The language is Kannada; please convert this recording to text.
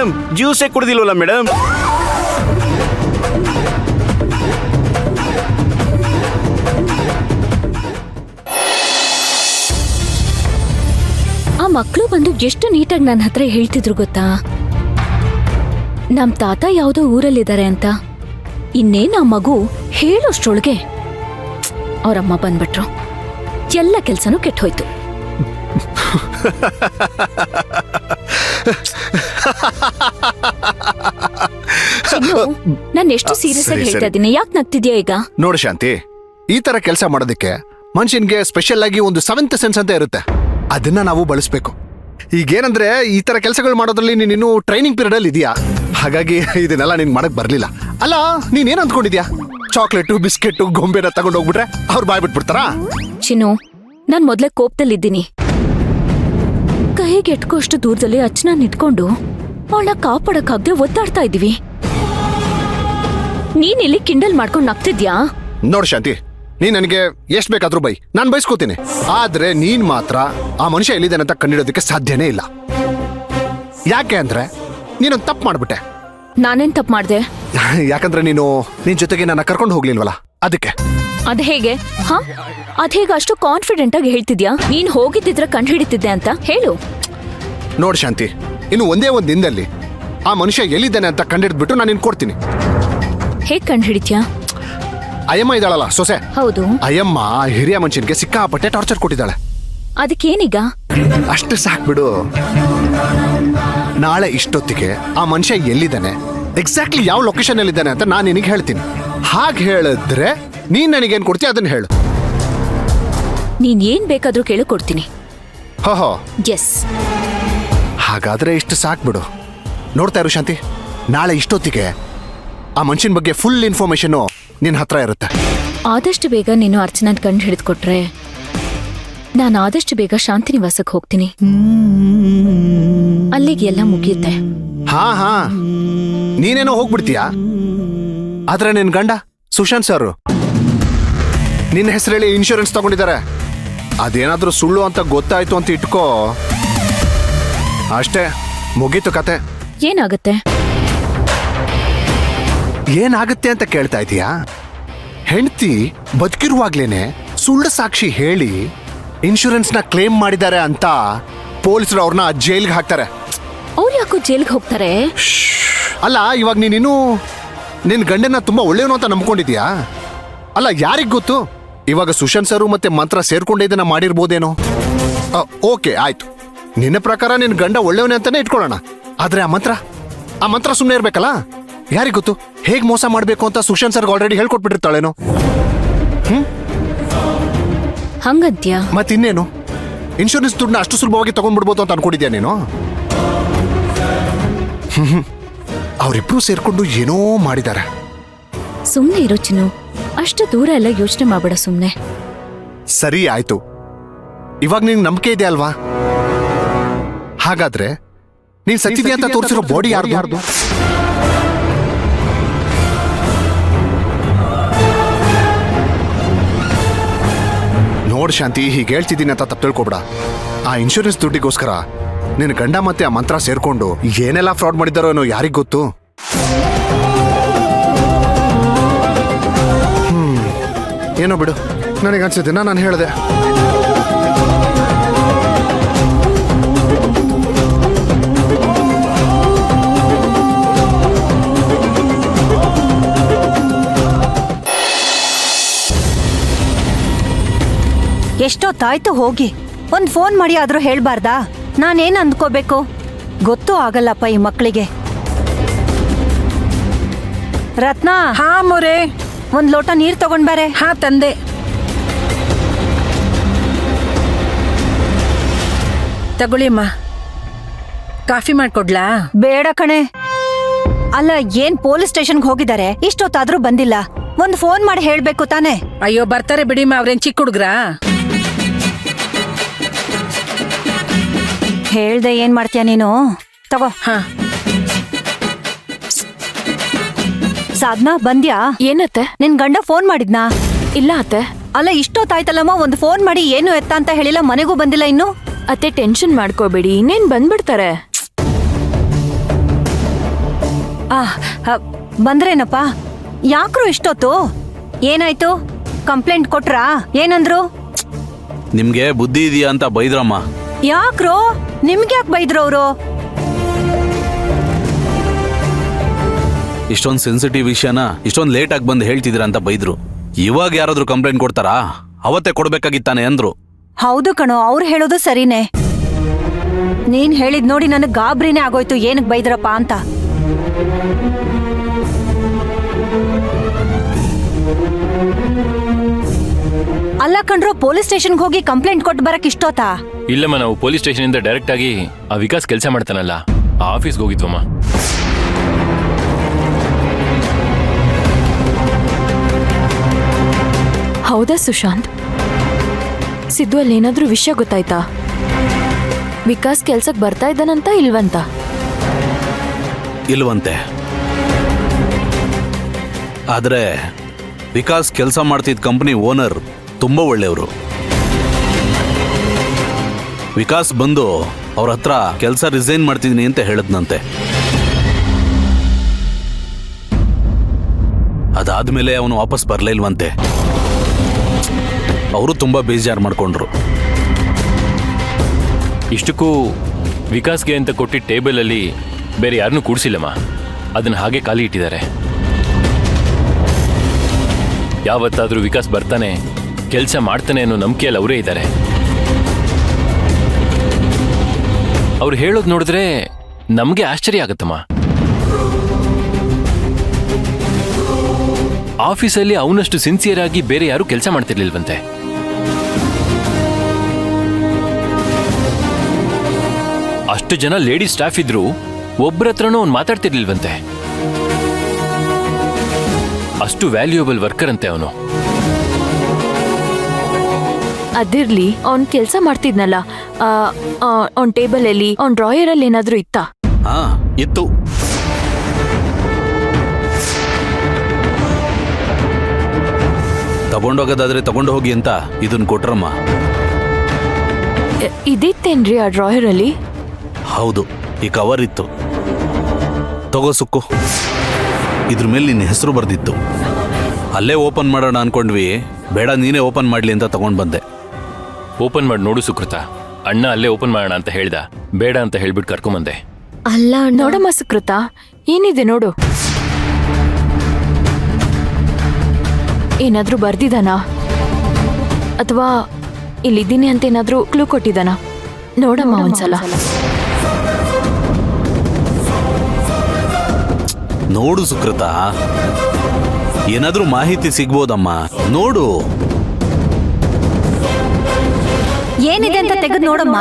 Madam ಜ್ಯೂಸೇ ಕುಡ್ದಿಲ್ವಲ್ಲ madam? ಆ ಮಕ್ಕಳು ಬಂದು ಎಷ್ಟು ನೀಟಾಗಿ ನನ್ನ ಹತ್ರ ಹೇಳ್ತಿದ್ರು ಗೊತ್ತಾ, ನಮ್ ತಾತ ಯಾವುದೋ ಊರಲ್ಲಿದ್ದಾರೆ ಅಂತ. ಇನ್ನೇನ್ ಆ ಮಗು ಹೇಳೋಷ್ಟ್ರೊಳಗೆ ಅವರಮ್ಮ ಬಂದ್ಬಿಟ್ರು. ಎಲ್ಲ ಕೆಲ್ಸನೂ ಕೆಟ್ಟೋಯ್ತು. ನಾನು ಎಷ್ಟು ಸೀರಿಯಸ್ ಆಗಿ ಹೇಳ್ತಾ ಇದ್ದೀನಿ, ಯಾಕೆ ನಗ್ತಿದ್ಯಾ ಈಗ? ನೋಡು ಶಾಂತಿ, ಈ ತರ ಕೆಲಸ ಮಾಡೋದಕ್ಕೆ ಮನುಷ್ಯನ್ಗೆ ಸ್ಪೆಷಲ್ ಆಗಿ ಒಂದು 7th ಸೆನ್ಸ್ ಅಂತ ಇರುತ್ತೆ. ಅದನ್ನ ನಾವು ಬಳಸ್ಬೇಕು. ಈಗೇನಂದ್ರೆ ಈ ತರ ಕೆಲಸಗಳು ಮಾಡೋದ್ರಲ್ಲಿ ನೀನು ಟ್ರೈನಿಂಗ್ ಪೀರಿಯಡ್ ಅಲ್ಲಿ ಇದೆಯಾ, ಹಾಗಾಗಿ ಇದನ್ನೆಲ್ಲ ನೀನ್ ಮಾಡಕ್ ಬರ್ಲಿಲ್ಲ. ಅಲ್ಲ, ನೀನೇನ್ ಅಂದ್ಕೊಂಡಿದ್ಯಾ? ಚಾಕ್ಲೇಟು ಬಿಸ್ಕೆಟ್ ಗೊಂಬೆನ ತಗೊಂಡ್ ಹೋಗ್ಬಿಟ್ರೆ ಅವ್ರು ಬಾಯ್ ಬಿಟ್ಬಿಡ್ತಾರಾ? ಚಿನ್ನು, ನಾನ್ ಮೊದ್ಲೇ ಕೋಪದಲ್ಲಿದ್ದೀನಿ. ಕೈಗೆ ಎಟ್ಕೋಷ್ಟು ದೂರದಲ್ಲಿ ಅಚ್ಚನ ಇಟ್ಕೊಂಡು ಅವಳ ಕಾಪಾಡಕ್ಕಾಗ್ದೆ ಒದ್ದಾಡ್ತಾ ಇದೀವಿ. ನೀನಿಲ್ಲಿ ಕಿಂಡಲ್ ಮಾಡ್ಕೊಂಡು ನಗ್ತಿದ್ಯಾ? ನೋಡ್ ಶಾಂತಿ, ನೀನ್ ನನಗೆ ಎಷ್ಟ್ ಬೇಕಾದ್ರೂ ಬೈ, ನಾನ್ ಬೈಸ್ಕೋತೀನಿ. ಆದ್ರೆ ನೀನ್ ಮಾತ್ರ ಆ ಮನುಷ್ಯ ಎಲ್ಲಿದ್ದಾನೆ ಅಂತ ಕಂಡಿಡೋದಕ್ಕೆ ಸಾಧ್ಯನೇ ಇಲ್ಲ. ಯಾಕೆ ಅಂದ್ರೆ ನೀನೊಂದು ತಪ್ಪು ಮಾಡ್ಬಿಟ್ಟೆ. ನಾನೇನ್ ತಪ್ಪು ಮಾಡ್ದೆ? ಯಾಕಂದ್ರೆ ನೀನು ನಿನ್ ಜೊತೆಗೆ ನನ್ನ ಕರ್ಕೊಂಡು ಹೋಗ್ಲಿಲ್ವಲ್ಲ, ಅದಕ್ಕೆ. ಅದ್ ಹೇಗೆ? ಹಾ, ಅದ್ ಹೇಗೆ ಅಷ್ಟು ಕಾನ್ಫಿಡೆಂಟ್ ಆಗಿ ಹೇಳ್ತಿದ್ಯಾ? ನೀನ್ ಹೋಗಿದ್ದಿದ್ರೆ ಕಂಡು ಹಿಡಿತಿದ್ದೆ ಅಂತ ಹೇಳು. ನೋಡ್ ಶಾಂತಿ, ಇನ್ನು ಒಂದೇ ಒಂದ್ ದಿನದಲ್ಲಿ ಆ ಮನುಷ್ಯ ಎಲ್ಲಿದ್ದಾನೆ ಅಂತ ಕಂಡಿಡ್ಬಿಟ್ಟು ನಾನು ನಿನ್ ಕೊಡ್ತೀನಿ. ಹೇಗ್ ಕಂಡು ಹಿಡಿತ್ಯಾ? ಅಯ್ಯಮ್ಮ ಇದ್ದಾಳಲ್ಲ ಸೊಸೆ, ಹೌದು. ಅಯ್ಯಮ್ಮ ಹಿರಿಯ ಮನುಷ್ಯನ್ಗೆ ಸಿಕ್ಕಾಪಟ್ಟೆ ಟಾರ್ಚರ್ ಕೊಟ್ಟಿದ್ದಾಳೆ. ಅದಕ್ಕೇನೀಗ? ಅಷ್ಟು ಸಾಕ್ಬಿಡು. ನಾಳೆ ಇಷ್ಟೊತ್ತಿಗೆ ಆ ಮನುಷ್ಯ ಎಲ್ಲಿದ್ದಾನೆ, ಎಕ್ಸಾಕ್ಟ್ಲಿ ಯಾವ ಲೊಕೇಶನ್ ಅಲ್ಲಿದ್ದಾನೆ ಅಂತ ನಾನು ನಿನಗೆ ಹೇಳ್ತೀನಿ. ಹಾಗೆ ಹೇಳಿದ್ರೆ ನೀನ್ ನನಗೇನ್ ಕೊಡ್ತೀಯ ಅದನ್ನ ಹೇಳು. ನೀನ್ ಏನ್ ಬೇಕಾದ್ರೂ ಕೇಳು, ಕೊಡ್ತೀನಿ. ಹೋ ಎಸ್. ಹಾಗಾದ್ರೆ ಇಷ್ಟು ಸಾಕ್ಬಿಡು. ನೋಡ್ತಾ ಇರು ಶಾಂತಿ, ನಾಳೆ ಇಷ್ಟೊತ್ತಿಗೆ ಆ ಮನುಷ್ಯನ ಬಗ್ಗೆ ಫುಲ್ ಇನ್ಫಾರ್ಮೇಶನ್ ನಿನ್ನ ಹತ್ರ ಇರುತ್ತೆ. ಆದಷ್ಟು ಬೇಗ ನೀನು ಅರ್ಚನಾ ಕಂಡು ಹಿಡಿದುಕೊಟ್ರೆ ನಾನು ಆದಷ್ಟು ಬೇಗ ಶಾಂತಿ ನಿವಾಸಕ್ಕೆ ಹೋಗ್ತೀನಿ. ಅಲ್ಲಿಗೆ ಎಲ್ಲ ಮುಗಿಯುತ್ತೆ. ಹಾ, ನೀನೇನೋ ಹೋಗ್ಬಿಡ್ತೀಯಾ, ಆದ್ರೆ ನಿನ್ ಗಂಡ ಸುಶಾಂತ್ ಸರ್ ನಿನ್ನ ಹೆಸರಲ್ಲಿ ಇನ್ಶೂರೆನ್ಸ್ ತಗೊಂಡಿದ್ದಾರೆ. ಅದೇನಾದ್ರೂ ಸುಳ್ಳು ಅಂತ ಗೊತ್ತಾಯ್ತು ಅಂತ ಇಟ್ಕೋ, ಅಷ್ಟೇ, ಮುಗೀತು ಕತೆ. ಏನಾಗುತ್ತೆ? ಏನಾಗುತ್ತೆ ಅಂತ ಕೇಳ್ತಾ ಇದೀಯಾ? ಹೆಂಡತಿ ಬದುಕಿರುವಾಗ್ಲೇನೆ ಸುಳ್ಳು ಸಾಕ್ಷಿ ಹೇಳಿ ಇನ್ಶೂರೆನ್ಸ್ ನ ಕ್ಲೇಮ್ ಮಾಡಿದ್ದಾರೆ ಅಂತ ಪೊಲೀಸರು ಅವ್ರನ್ನ ಜೈಲ್ಗೆ ಹಾಕ್ತಾರೆ. ಅವ್ರು ಯಾಕೋ ಜೈಲ್ಗೆ ಹೋಗ್ತಾರೆ? ಅಲ್ಲ, ಇವಾಗ ನೀನಿನ್ನೂ ನಿನ್ ಗಂಡನ ತುಂಬಾ ಒಳ್ಳೆಯವನು ಅಂತ ನಂಬ್ಕೊಂಡಿದ್ಯಾ? ಅಲ್ಲ, ಯಾರಿಗ್ ಗೊತ್ತು, ಇವಾಗ ಸುಶಾಂತ್ ಸರು ಮತ್ತೆ ಮಂತ್ರ ಸೇರ್ಕೊಂಡೇ ಇದನ್ನ ಮಾಡಿರ್ಬೋದೇನೋ. ಓಕೆ, ಆಯ್ತು, ನಿನ್ನ ಪ್ರಕಾರ ನಿನ್ ಗಂಡ ಒಳ್ಳೆಯವನೇ ಅಂತಾನೆ ಇಟ್ಕೊಳ್ಳೋಣ. ಆದ್ರೆ ಆ ಮಂತ್ರ ಸುಮ್ಮನೆ ಇರ್ಬೇಕಲ್ಲ. ಯಾರಿಗ್ ಗೊತ್ತು ಹೇಗ್ ಮೋಸ ಮಾಡ್ಬೇಕು ಅಂತ ಸುಶಾಂತ್ ಸರ್ಗೆ ಆಲ್ರೆಡಿ ಹೇಳ್ಕೊಟ್ಬಿಟ್ಟಿರ್ತಾಳೇನೋ. ಹಂಗಂತ್ಯಾ? ಮತ್ತಿನ್ನೇನು, ಇನ್ಶೂರೆನ್ಸ್ ದುಡ್ಡನ್ನ ಅಷ್ಟು ಸುಲಭವಾಗಿ ತಗೊಂಡ್ಬಿಡ್ಬೋದು ಅಂತ ಅನ್ಕೊಂಡಿದ್ಯಾ ನೀನು? ಅವರಿಬ್ರು ಸೇರ್ಕೊಂಡು ಏನೋ ಮಾಡಿದ್ದಾರೆ. ಸುಮ್ನೆ ಇರೋ ಚಿನ್ನು, ಅಷ್ಟು ದೂರ ಎಲ್ಲ ಯೋಚನೆ ಮಾಡ್ಬೇಡ ಸುಮ್ನೆ. ಸರಿ, ಆಯ್ತು. ಇವಾಗ ನಿಂಗೆ ನಂಬಿಕೆ ಇದೆ ಅಲ್ವಾ? ಹಾಗಾದ್ರೆ ನೀನ್ ಸತ್ತಿದ್ಯಾ ಅಂತ ತೋರಿಸಿರೋ ಬಾಡಿ ಯಾರ್ದು? ನೋಡ್ ಶಾಂತಿ, ಹೀಗೆ ಹೇಳ್ತಿದ್ದೀನಿ ಅಂತ ತಪ್ಪು ತಿಳ್ಕೊಬೇಡ. ಆ ಇನ್ಶೂರೆನ್ಸ್ ದುಡ್ಡಿಗೋಸ್ಕರ ನಿನ್ನ ಗಂಡ ಮತ್ತೆ ಆ ಮಂತ್ರ ಸೇರ್ಕೊಂಡು ಏನೆಲ್ಲ ಫ್ರಾಡ್ ಮಾಡಿದಾರೋ ಏನೋ ಯಾರಿಗ್ ಗೊತ್ತು. ಏನೋ ಬಿಡು, ನನಗನ್ಸಿದ್ದೆ ನಾನು ಹೇಳಿದೆ. ಎಷ್ಟೊತ್ತಾಯ್ತು ಹೋಗಿ, ಒಂದ್ ಫೋನ್ ಮಾಡಿ ಆದ್ರೂ ಹೇಳ್ಬಾರ್ದಾ? ನಾನೇನ್ ಅಂದ್ಕೋಬೇಕು? ಗೊತ್ತೂ ಆಗಲ್ಲಪ್ಪ ಈ ಮಕ್ಕಳಿಗೆ. ರತ್ನ. ಹಾ ಮೊರೆ. ಒಂದ್ ಲೋಟ ನೀರ್ ತಗೊಂಡ್ ಬಾರೆ. ಹಾ ತಂದೆ. ತಗೊಳ್ಳಿಮ್ಮ, ಕಾಫಿ ಮಾಡ್ಕೊಡ್ಲಾ? ಬೇಡ ಕಣೆ. ಅಲ್ಲ, ಏನ್ ಪೊಲೀಸ್ ಸ್ಟೇಷನ್ಗೆ ಹೋಗಿದ್ದಾರೆ, ಇಷ್ಟೊತ್ತಾದ್ರೂ ಬಂದಿಲ್ಲ. ಒಂದ್ ಫೋನ್ ಮಾಡಿ ಹೇಳ್ಬೇಕು ತಾನೆ. ಅಯ್ಯೋ, ಬರ್ತಾರೆ ಬಿಡಿಮ್ಮ, ಅವ್ರೇನ್ ಚಿಕ್ಕ ಹುಡುಗ್ರಾ? ಹೇಳ್ದೆ ಏನ್ ಮಾಡ್ತೀಯ ನೀನು? ತಗೋ. ಹಾ. ಸಾಧನಾ, ಬಂದ್ಯಾ? ಏನತ್ತೆ? ನಿನ್ ಗಂಡ ಫೋನ್ ಮಾಡಿದ್ನಾ? ಇಲ್ಲ ಅತ್ತೆ. ಅಲ್ಲ, ಇಷ್ಟೊತ್ತಾಯ್ತಲ್ಲಮ್ಮ, ಒಂದು ಫೋನ್ ಮಾಡಿ ಏನು ಎತ್ತ ಅಂತ ಹೇಳಿಲ್ಲ, ಮನೆಗೂ ಬಂದಿಲ್ಲ ಇನ್ನು. ಅತ್ತೆ, ಟೆನ್ಷನ್ ಮಾಡ್ಕೋಬೇಡಿ, ಇನ್ನೇನ್ ಬಂದ್ಬಿಡ್ತಾರೆ. ಬಂದ್ರೇನಪ್ಪ? ಯಾಕ್ರು ಇಷ್ಟೊತ್ತು? ಏನಾಯ್ತು? ಕಂಪ್ಲೇಂಟ್ ಕೊಟ್ರಾ? ಏನಂದ್ರು? ನಿಮ್ಗೆ ಬುದ್ಧಿ ಇದೆಯಾ ಅಂತ ಬೈದ್ರಮ್ಮ. ಯಾಕ್ರೋ? ನಿಮ್ಗೆ ಯಾಕೆ ಬೈದ್ರು ಅವರು? ಇಷ್ಟೊಂದು ಸೆನ್ಸಿಟಿವ್ ವಿಷಯನ ಇಷ್ಟೊಂದು ಲೇಟ್ ಆಗಿ ಬಂದು ಹೇಳ್ತಿದ್ದೀರಾ ಅಂತ ಬೈದ್ರು. ಇವಾಗ ಯಾರಾದ್ರೂ ಕಂಪ್ಲೇಂಟ್ ಕೊಡ್ತಾರಾ? ಅವತ್ತೇ ಕೊಡ್ಬೇಕಾಗಿತ್ತಾನೆ ಅಂದ್ರು. ಹೌದು ಕಣೋ, ಅವ್ರು ಹೇಳೋದು ಸರಿನೇ. ನೀನ್ ಹೇಳಿದ್ ನೋಡಿ ನನಗ್ ಗಾಬ್ರಿನೇ ಆಗೋಯ್ತು, ಏನಕ್ ಬೈದ್ರಪ್ಪ ಅಂತ. ಅಲ್ಲ ಕಣ್ರೋ, ಪೊಲೀಸ್ ಸ್ಟೇಷನ್ಗೆ ಹೋಗಿ ಕಂಪ್ಲೇಂಟ್ ಕೊಟ್ಟು ಬರಕ್ ಇಷ್ಟೋತಾ? ಇಲ್ಲಮ್ಮ, ನಾವು ಪೊಲೀಸ್ ಸ್ಟೇಷನ್ ಇಂದ ಡೈರೆಕ್ಟ್ ಆಗಿ ಆ ವಿಕಾಸ್ ಕೆಲಸ ಮಾಡ್ತಾನಲ್ಲ ಆ ಆಫೀಸ್ಗೆ ಹೋಗಿದ್ವಮ್ಮ. ಹೌದಾ ಸುಶಾಂತ್? ಸಿದ್ದು ಅಲ್ಲಿ ಏನಾದ್ರೂ ವಿಷಯ ಗೊತ್ತಾಯ್ತಾ? ವಿಕಾಸ್ ಕೆಲ್ಸಕ್ಕೆ ಬರ್ತಾ ಇದ್ದಾನಂತ ಇಲ್ವಂತ? ಇಲ್ವಂತೆ. ಆದ್ರೆ ವಿಕಾಸ್ ಕೆಲಸ ಮಾಡ್ತಿದ್ದ ಕಂಪನಿ ಓನರ್ ತುಂಬಾ ಒಳ್ಳೆಯವರು. ವಿಕಾಸ್ ಬಂದು ಅವ್ರ ಹತ್ರ ಕೆಲಸ ರಿಸೈನ್ ಮಾಡ್ತಿದ್ದೀನಿ ಅಂತ ಹೇಳಿದ್ನಂತೆ. ಅದಾದ್ಮೇಲೆ ಅವನು ವಾಪಸ್ ಬರಲೇ ಇಲ್ವಂತೆ. ಅವರು ತುಂಬಾ ಬೇಜಾರು ಮಾಡ್ಕೊಂಡ್ರು. ಇಷ್ಟಕ್ಕೂ ವಿಕಾಸ್ಗೆ ಅಂತ ಕೊಟ್ಟಿದ್ದ ಟೇಬಲಲ್ಲಿ ಬೇರೆ ಯಾರನ್ನೂ ಕೂಡಿಸಿಲ್ಲಮ್ಮ, ಅದನ್ನ ಹಾಗೆ ಖಾಲಿ ಇಟ್ಟಿದ್ದಾರೆ. ಯಾವತ್ತಾದ್ರೂ ವಿಕಾಸ್ ಬರ್ತಾನೆ, ಕೆಲಸ ಮಾಡ್ತಾನೆ ಅನ್ನೋ ನಂಬಿಕೆಯಲ್ಲಿ ಅವರೇ ಇದ್ದಾರೆ. ಅವ್ರು ಹೇಳೋದು ನೋಡಿದ್ರೆ ನಮಗೆ ಆಶ್ಚರ್ಯ ಆಗತ್ತಮ್ಮ. ಆಫೀಸಲ್ಲಿ ಅವನಷ್ಟು ಸಿನ್ಸಿಯರ್ ಆಗಿ ಬೇರೆ ಯಾರು ಕೆಲಸ ಮಾಡ್ತಿರ್ಲಿಲ್ವಂತೆ. ಅಷ್ಟು ಜನ ಲೇಡಿ ಸ್ಟಾಫ್ ಇದ್ರು ಒಬ್ಬರ ಹತ್ರನೂ ಅವ್ನು ಮಾತಾಡ್ತಿರ್ಲಿಲ್ವಂತೆ. ಅಷ್ಟು ವ್ಯಾಲ್ಯೂಯಬಲ್ ವರ್ಕರ್ ಅಂತೆ ಅವನು. ಅದಿರ್ಲಿ, ಅವ್ನ್ ಕೆಲ್ಸ ಮಾಡ್ತಿದ್ನಲ್ಲ, ಅವ್ನ್ ಟೇಬಲ್ ಅಲ್ಲಿ, ಅವ್ನ್ ಡ್ರಾಯರ್ ಅಲ್ಲಿ ಏನಾದ್ರೂ ಇತ್ತಾ? ಹಾ, ಇತ್ತು. ತಗೊಂಡೋಗೋದಾದ್ರೆ ತಗೊಂಡು ಹೋಗಿ ಅಂತ ಇದನ್ನ ಕೊಟ್ರಮ್ಮ. ಇದಿತ್ತೇನ್ರಿ ಆ ಡ್ರಾಯರ್ ಅಲ್ಲಿ? ಹೌದು, ಈ ಕವರ್ ಇತ್ತು. ತಗೋ ಸುಕ್ಕು, ಇದ್ರ ಮೇಲೆ ನಿನ್ನ ಹೆಸರು ಬರ್ದಿತ್ತು. ಅಲ್ಲೇ ಓಪನ್ ಮಾಡೋಣ ಅನ್ಕೊಂಡ್ವಿ, ಬೇಡ ನೀನೇ ಓಪನ್ ಮಾಡ್ಲಿ ಅಂತ ತಗೊಂಡ್ ಬಂದೆ. ಓಪನ್ ಮಾಡಿ ನೋಡು ಸುಕೃತ. ಅಣ್ಣ ಅಲ್ಲೇ ಓಪನ್ ಮಾಡೋಣ ಅಂತ ಹೇಳ್ದ, ಬೇಡ ಅಂತ ಹೇಳ್ಬಿಟ್ಟು ಕರ್ಕೊಂಬಂದೆ. ಅಲ್ಲ ನೋಡಮ್ಮ ಸುಕೃತ, ಏನಿದೆ ನೋಡು. ಏನಾದ್ರೂ ಬರ್ದಿದಾನಾ? ಅಥವಾ ಇಲ್ಲಿದ್ದೀನಿ ಅಂತ ಏನಾದ್ರೂ ಕ್ಲೂ ಕೊಟ್ಟಿದ್ದಾನಾ? ನೋಡಮ್ಮ ಒಂದ್ಸಲ. ನೋಡು ಸುಕೃತ, ಏನಾದ್ರೂ ಮಾಹಿತಿ ಸಿಗ್ಬೋದಮ್ಮ, ನೋಡು. ಏನಿದೆ ಅಂತ ತೆಗೆದು ನೋಡಮ್ಮ.